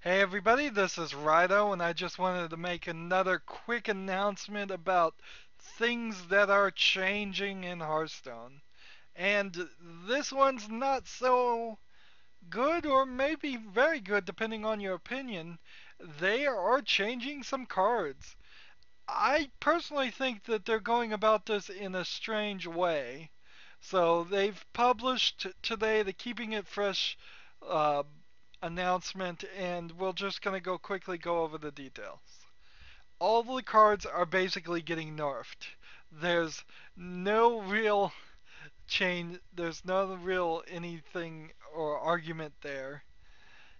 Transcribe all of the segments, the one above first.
Hey everybody, this is Rydo, and I just wanted to make another quick announcement about things that are changing in Hearthstone. And this one's not so good, or maybe very good, depending on your opinion. They are changing some cards. I personally think that they're going about this in a strange way. So they've published today the Keeping It Fresh uh, announcement, and we're just going to quickly go over the details. All the cards are basically getting nerfed. There's no real there's no real anything or argument there.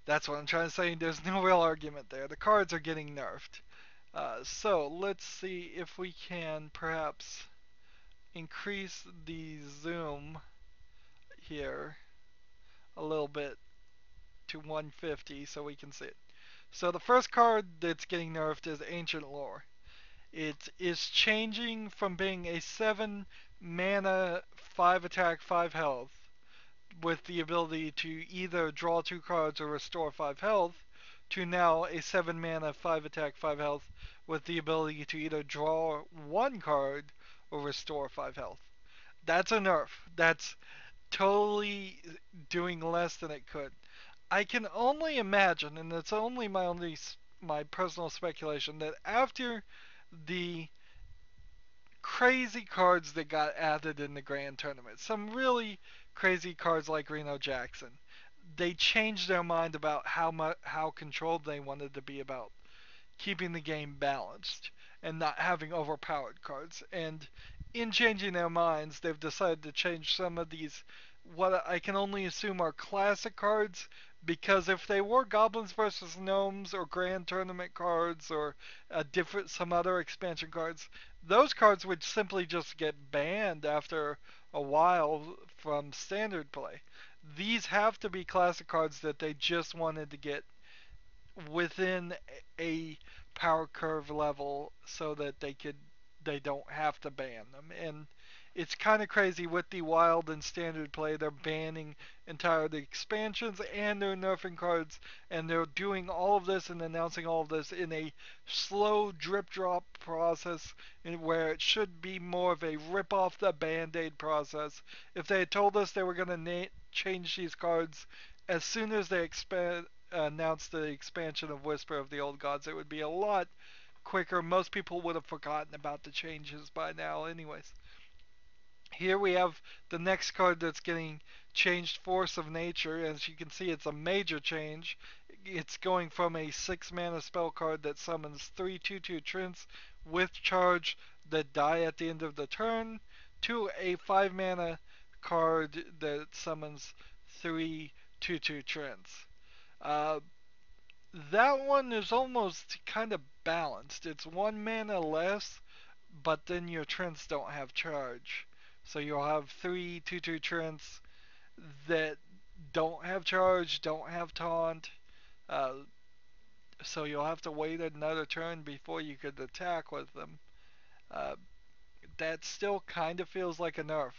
That's what I'm trying to say. There's no real argument there. The cards are getting nerfed. So let's see if we can perhaps increase the zoom here a little bit to 150 so we can see it. So the first card that's getting nerfed is Ancient Lore. It is changing from being a 7 mana, 5 attack, 5 health with the ability to either draw 2 cards or restore 5 health to now a 7 mana, 5 attack, 5 health with the ability to either draw 1 card or restore 5 health. That's a nerf. That's totally doing less than it could. I can only imagine, and it's only my personal speculation, that after the crazy cards that got added in the grand tournament, some really crazy cards like Reno Jackson, they changed their mind about how controlled they wanted to be about keeping the game balanced and not having overpowered cards. And in changing their minds, they've decided to change some of these, what I can only assume are classic cards, because if they were Goblins versus Gnomes or Grand Tournament cards or some other expansion cards, those cards would simply just get banned after a while from standard play. These have to be classic cards that they just wanted to get within a power curve level so that they don't have to ban them. And it's kind of crazy with the wild and standard play. They're banning entire the expansions and they're nerfing cards, and they're doing all of this and announcing all of this in a slow drip drop process, where it should be more of a rip off the band-aid process. If they had told us they were going to change these cards as soon as they announced the expansion of Whisper of the Old Gods, it would be a lot quicker. Most people would have forgotten about the changes by now, anyways. Here we have the next card that's getting changed, Force of Nature. As you can see, it's a major change. It's going from a 6 mana spell card that summons 3 2/2 Trents with charge that die at the end of the turn to a 5 mana card that summons 3 2/2 Trents. Uh, that one is almost kind of balanced. It's 1 mana less, but then your Trents don't have charge. So you'll have 3 2/2 Trents that don't have charge, don't have taunt. Uh, so you'll have to wait another turn before you could attack with them. Uh, that still kind of feels like a nerf.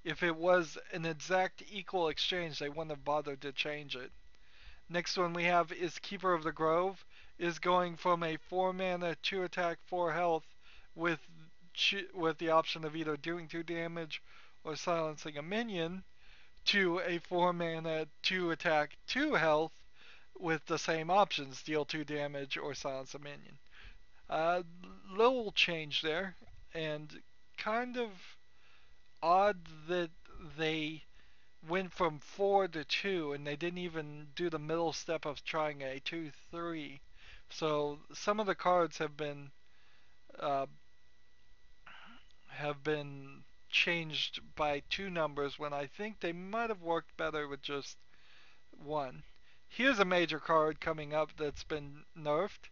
If it was an exact equal exchange, they wouldn't have bothered to change it. Next one we have is Keeper of the Grove, is going from a 4 mana, 2 attack, 4 health with with the option of either doing 2 damage or silencing a minion to a 4 mana, 2 attack, 2 health with the same options, deal 2 damage or silence a minion. Little change there, and kind of odd that they went from 4 to 2 and they didn't even do the middle step of trying a 2/3. So some of the cards uh, have been changed by 2 numbers when I think they might have worked better with just 1. Here's a major card coming up that's been nerfed.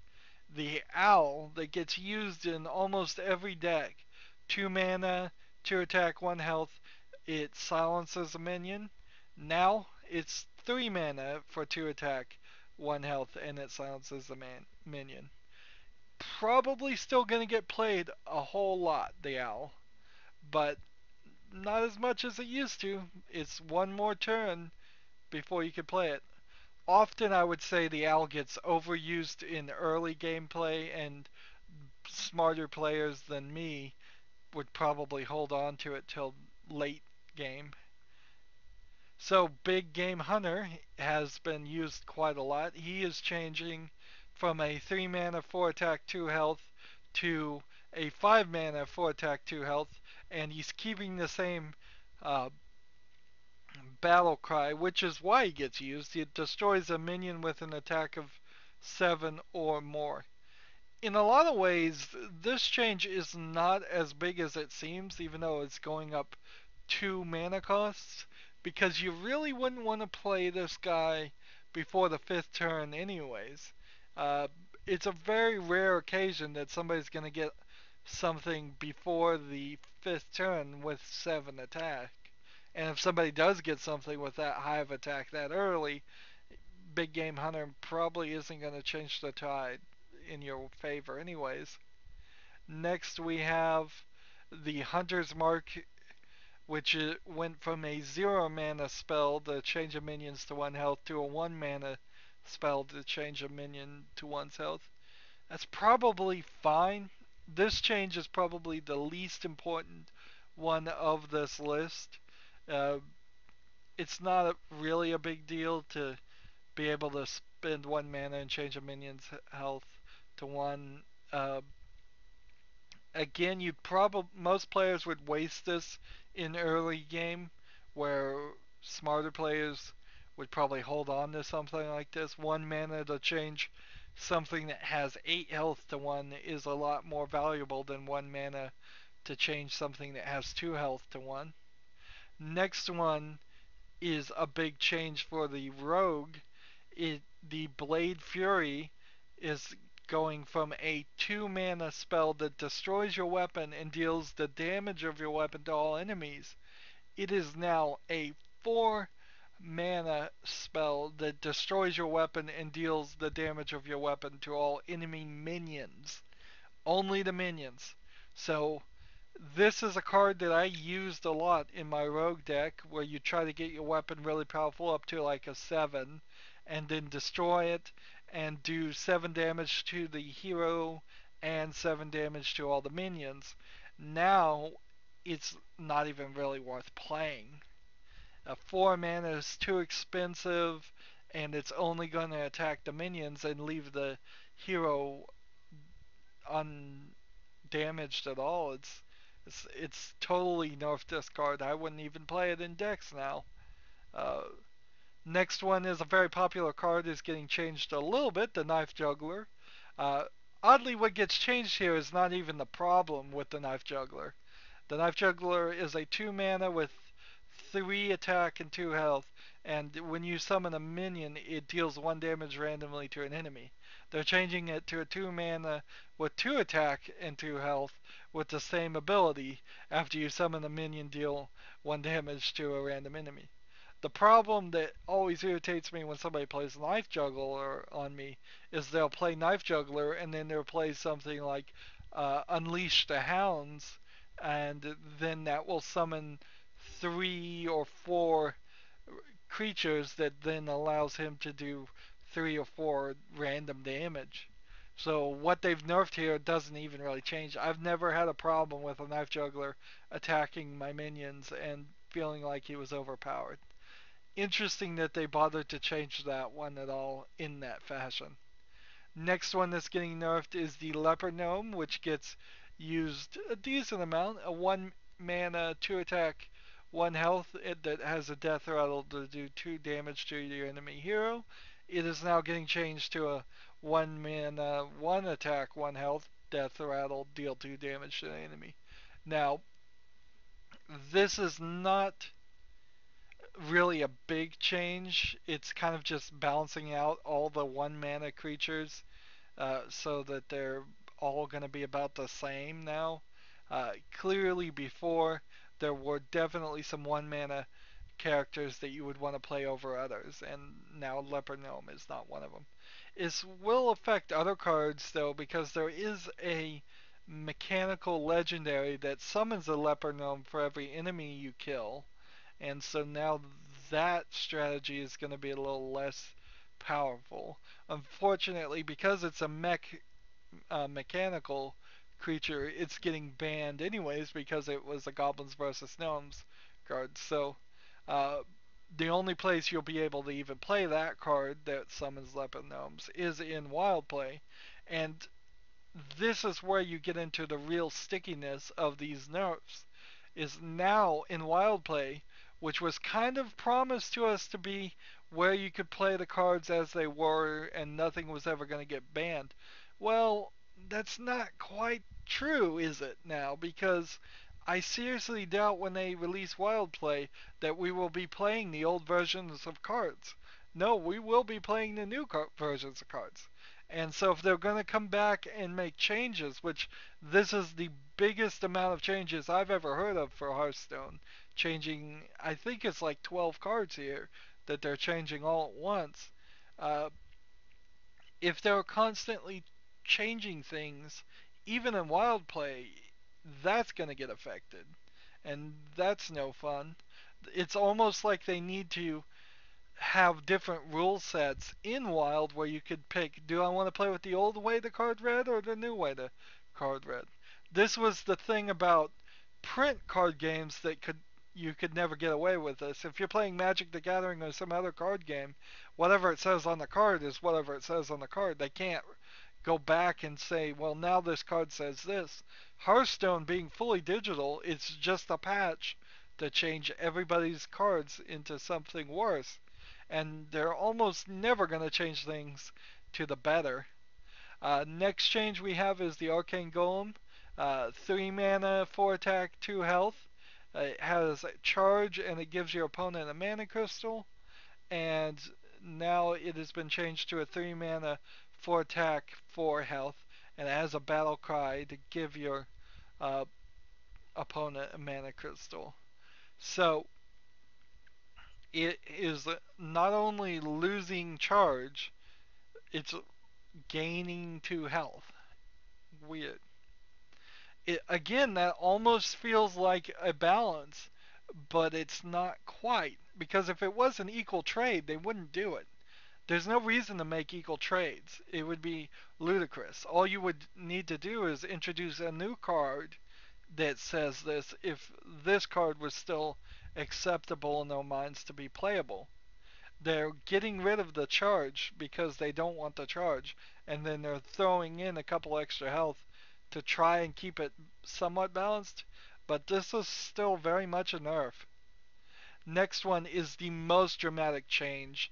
The Owl that gets used in almost every deck. 2 mana, 2 attack, 1 health. It silences a minion. Now it's 3 mana for 2 attack, 1 health, and it silences the minion. Probably still going to get played a whole lot, the Owl, but not as much as it used to. It's one more turn before you can play it. Often I would say the owl gets overused in early gameplay, and smarter players than me would probably hold on to it till late game. So Big Game Hunter has been used quite a lot. He is changing from a 3 mana 4 attack 2 health to a 5 mana 4 attack 2 health, and he's keeping the same uh, battle cry, which is why he gets used. It destroys a minion with an attack of 7 or more. In a lot of ways, this change is not as big as it seems, even though it's going up 2 mana costs, because you really wouldn't want to play this guy before the 5th turn anyways. Uh, it's a very rare occasion that somebody's going to get something before the 5th turn with 7 attack. And if somebody does get something with that high of attack that early, Big Game Hunter probably isn't going to change the tide in your favor anyways. Next we have the Hunter's Mark, which went from a 0 mana spell to change a minions to 1 health to a 1 mana spell to change a minion to 1's health. That's probably fine. This change is probably the least important one of this list. Uh, it's not really a big deal to be able to spend 1 mana and change a minion's health to 1. Uh, Again, you'd probably most players would waste this in early game, where smarter players would probably hold on to something like this. 1 mana to change something that has 8 health to 1 is a lot more valuable than 1 mana to change something that has 2 health to 1. Next one is a big change for the rogue. The Blade Fury is going from a 2 mana spell that destroys your weapon and deals the damage of your weapon to all enemies. It is now a 4 mana spell that destroys your weapon and deals the damage of your weapon to all enemy minions. Only the minions. So this is a card that I used a lot in my rogue deck, where you try to get your weapon really powerful up to like a 7 and then destroy it and do 7 damage to the hero and 7 damage to all the minions. Now it's not even really worth playing. 4 mana is too expensive, and it's only going to attack the minions and leave the hero undamaged at all. It's totally nerfed this card. I wouldn't even play it in decks now. Uh, Next one is a very popular card is getting changed a little bit, the Knife Juggler. Uh, Oddly, what gets changed here is not even the problem with the Knife Juggler. The Knife Juggler is a 2 mana with 3 attack and 2 health, and when you summon a minion, it deals 1 damage randomly to an enemy. They're changing it to a 2 mana with 2 attack and 2 health with the same ability. After you summon a minion, deal 1 damage to a random enemy. The problem that always irritates me when somebody plays Knife Juggler on me is they'll play Knife Juggler and then they'll play something like Unleash the Hounds, and then that will summon 3 or 4 creatures that then allows him to do 3 or 4 random damage. So what they've nerfed here doesn't even really change. I've never had a problem with a Knife Juggler attacking my minions and feeling like he was overpowered. Interesting that they bothered to change that one at all in that fashion. Next one that's getting nerfed is the Leopard Gnome, which gets used a decent amount. A 1 mana, 2 attack, 1 health that has a death rattle to do 2 damage to your enemy hero. It is now getting changed to a 1 mana, 1 attack, 1 health, death rattle, deal 2 damage to the enemy. Now, this is not really a big change. It's kind of just balancing out all the 1 mana creatures so that they're all going to be about the same now. Clearly, before, there were definitely some 1 mana characters that you would want to play over others, and now Leopard Gnome is not one of them. This will affect other cards, though, because there is a mechanical legendary that summons a Leopard Gnome for every enemy you kill, and so now that strategy is going to be a little less powerful. Unfortunately, because it's a mechanical creature, it's getting banned anyways because it was a goblins versus gnomes card. So uh, the only place you'll be able to even play that card that summons leopard gnomes is in wild play, and this is where you get into the real stickiness of these nerfs. Is now in wild play, which was kind of promised to us to be where you could play the cards as they were and nothing was ever going to get banned. Well, that's not quite true, is it now? Because I seriously doubt when they release wild play that we will be playing the old versions of cards. No, we will be playing the new versions of cards. And so if they're going to come back and make changes, which this is the biggest amount of changes I've ever heard of for Hearthstone, changing, I think it's like 12 cards here that they're changing all at once. Uh, if they're constantly changing things, even in wild play, that's going to get affected. And that's no fun. It's almost like they need to have different rule sets in Wild where you could pick, do I want to play with the old way the card read or the new way the card read? This was the thing about print card games that you could never get away with this. If you're playing Magic the Gathering or some other card game, whatever it says on the card is whatever it says on the card. They can't go back and say, well, now this card says this. Hearthstone being fully digital, it's just a patch to change everybody's cards into something worse, and they're almost never going to change things to the better. Next change we have is the Arcane Golem. 3 mana, 4 attack, 2 health. It has charge and it gives your opponent a mana crystal. And now it has been changed to a 3 mana, 4 attack, 4 health. And it has a battle cry to give your uh, opponent a mana crystal. So it is not only losing charge, it's gaining 2 health. Weird. Again, that almost feels like a balance, but it's not quite. Because if it was an equal trade, they wouldn't do it. There's no reason to make equal trades. It would be ludicrous. All you would need to do is introduce a new card that says this if this card was still acceptable in their minds to be playable. They're getting rid of the charge because they don't want the charge, and then they're throwing in a couple extra health to try and keep it somewhat balanced, but this is still very much a nerf. Next one is the most dramatic change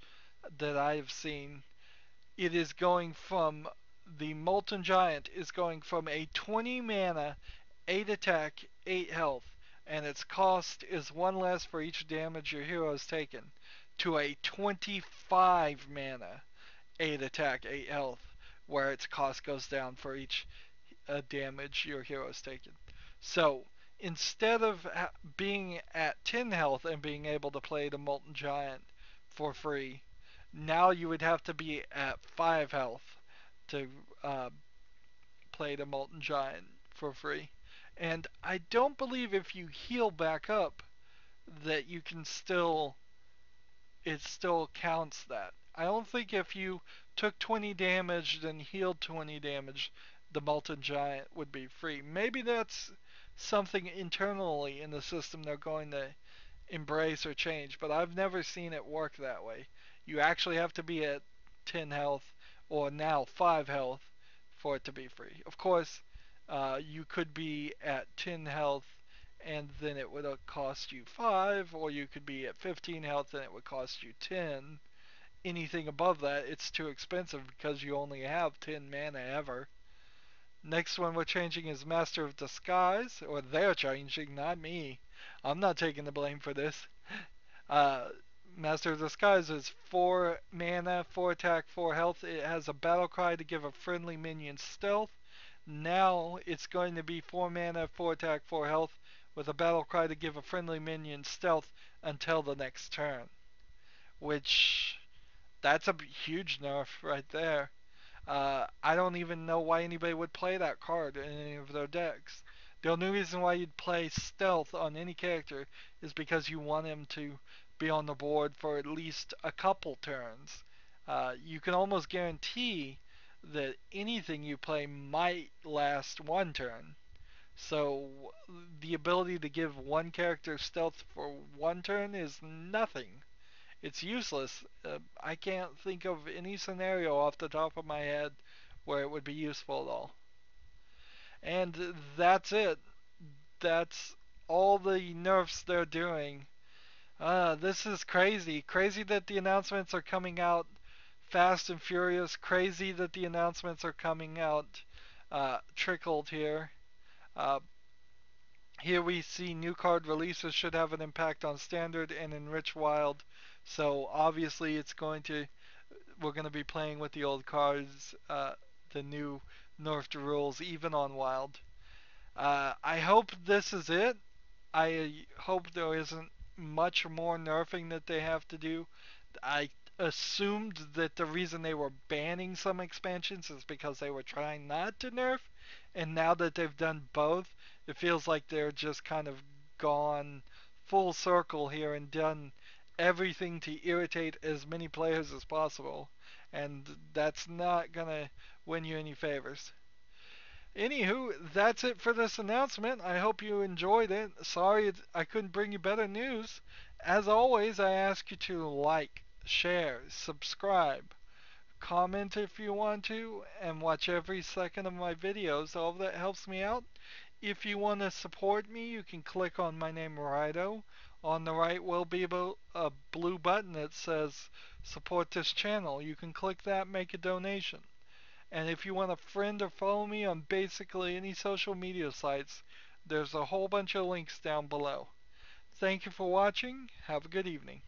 that I have seen. It is going from the Molten Giant is going from a 20 mana, 8 attack, 8 health, and its cost is 1 less for each damage your hero has taken, to a 25 mana, 8 attack, 8 health, where its cost goes down for each damage your hero has taken. So instead of being at 10 health and being able to play the Molten Giant for free, now you would have to be at 5 health to play the Molten Giant for free. And I don't believe if you heal back up that you can still, it still counts that. I don't think if you took 20 damage then healed 20 damage, the Molten Giant would be free. Maybe that's something internally in the system they're going to embrace or change, but I've never seen it work that way. You actually have to be at 10 health or now 5 health for it to be free. Of course, you could be at 10 health and then it would cost you 5, or you could be at 15 health and it would cost you 10. Anything above that, it's too expensive because you only have 10 mana ever. Next one we're changing is Master of Disguise, or they're changing, not me. I'm not taking the blame for this. Uh, Master of Disguise is 4 mana, 4 attack, 4 health. It has a battle cry to give a friendly minion stealth. Now it's going to be 4 mana, 4 attack, 4 health, with a battle cry to give a friendly minion stealth until the next turn. Which, that's a huge nerf right there. I don't even know why anybody would play that card in any of their decks. The only reason why you'd play Stealth on any character is because you want him to be on the board for at least a couple turns. You can almost guarantee that anything you play might last one turn. So the ability to give one character stealth for one turn is nothing. It's useless. I can't think of any scenario off the top of my head where it would be useful at all. And that's it. That's all the nerfs they're doing. This is crazy. Crazy that the announcements are coming out fast and furious. Crazy that the announcements are coming out trickled here. Uh, Here we see new card releases should have an impact on standard and enrich wild. So obviously we're going to be playing with the old cards, the new nerfed rules even on wild. I hope this is it. I hope there isn't much more nerfing that they have to do. I assumed that the reason they were banning some expansions is because they were trying not to nerf, and now that they've done both, it feels like they're just kind of gone full circle here and done everything to irritate as many players as possible, and that's not gonna win you any favors. Anywho, that's it for this announcement. I hope you enjoyed it. Sorry I couldn't bring you better news. As always, I ask you to like, share, subscribe, comment if you want to, and watch every second of my videos. All of that helps me out. If you want to support me, you can click on my name, Rydo. On the right will be a blue button that says support this channel. You can click that, make a donation. And if you want to friend or follow me on basically any social media sites, there's a whole bunch of links down below. Thank you for watching. Have a good evening.